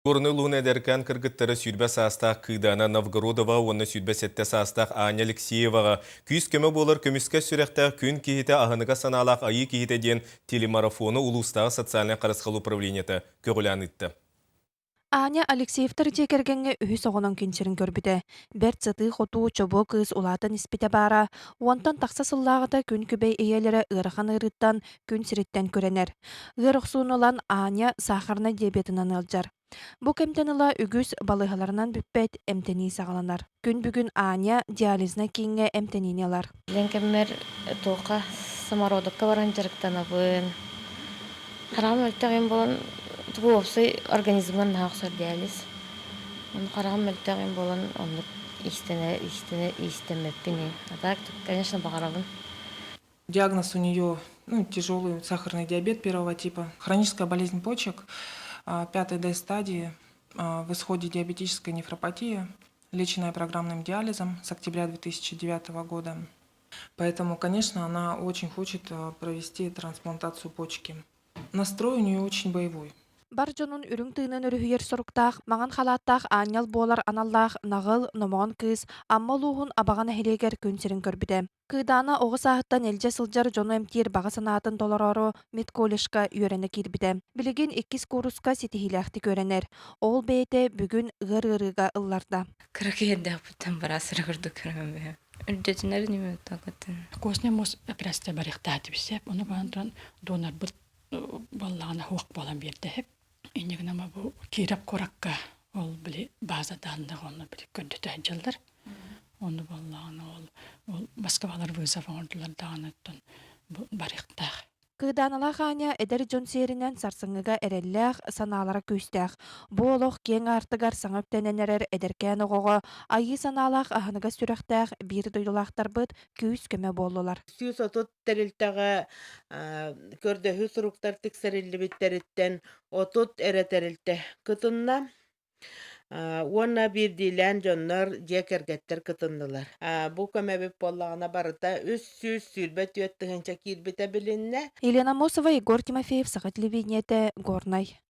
Горны луны дәркән кыргыттары сүрбә састақ кыдана Новгородова, оны сүрбә сәтті састақ Аня Алексееваға. Күйіс көмі болыр көміске сүрәқтә күн кейіті ағыныға саналақ айы кейіті ден телемарафоны ұлыстағы социальный қарысқалы управлениеті көгілән үтті. Аня Алексеевтар жекергенге үхіс оғынан кенчерін көрбіді. Бәр цыты хоту чобо кыз улатын іспете бара. Уантан тақса сыллағыда күн күбей эйелері ырыхан ырыттан күн сіреттен көренер. Ғырықсуын olan Аня сахарна диабетынан ылжар. Бу кемтеніла үгіз балығаларынан бүппет әмтені сағаланар. Күн бүгін Аня диализна кейінге әмтенинелар. Ленкеммер тоқа самородокка баран жарыктанабын. Харам өлтәген болан тугопсый организмнан нахсар диализ. Он харам өлтәген болан онлык истемеппини. А так, конечно, багарабын. Диагноз у нее тяжелый сахарный диабет первого типа, хроническая болезнь почек, 5D стадии, в исходе диабетическая нефропатия, леченная программным диализом с октября 2009 года. Поэтому, конечно, она очень хочет провести трансплантацию почки. Настрой у нее очень боевой. Баржонун үрүң тыынын өрүһүер соруктаах, маңан халааттаах ааннял буолар аналлаах нағыл номоон кыыс, амма луухун абағана хелегер күнсерин көрбүдэ. Кыыдаана оҕо сааһыттан элдьэ сылдьар дьону эмтиир баҕа санаатын толороро медколлежка үөрэне киирбитэ. Билигин иккис курска ситиһилээхти көрэнер. Ол бэйэтэ бүгүн ыгыр-ырыга ылларда. Кыракыйырдах буттан барасыра курдук көрөмбү. Үрдөтүнөр неме такатын. Косне мос операция барыктааты бисеп, onu бантран донор бут баллагана хуак балан бердеп. Инегнама бу кирап коракка ол били база данды оны били көдөтө жылдар. Onu баллагана ол Москвалар вызов ондулар даанаттан барыктах. Кыыдааналаах Аня эдер дьон сиэринэн сарсыҥҥыга эрэллээх санаалара күүстээх. Бу олох кең артыгар саҥа өттэнэнэрэр эдеркээн оҕоҕо айыы санаалаах аһыныга сүрэхтээх биир дойдулаахтарбыт күүс көмө буоллулар. Сүүс отут терилтаға көрдөһү суруктар тиксериллибиттериттен отут эретерилте кытынна уонна биирдиилээн дьоннор диэкэргэттэр кытыннылар. Бу көмөбүп боллаҕына барыта үс сүүс сүүрбэ түөттүһүнчэ киирбите билинне. Елена Мосова, Егор Тимофеев, Саха телевидениете, Горной.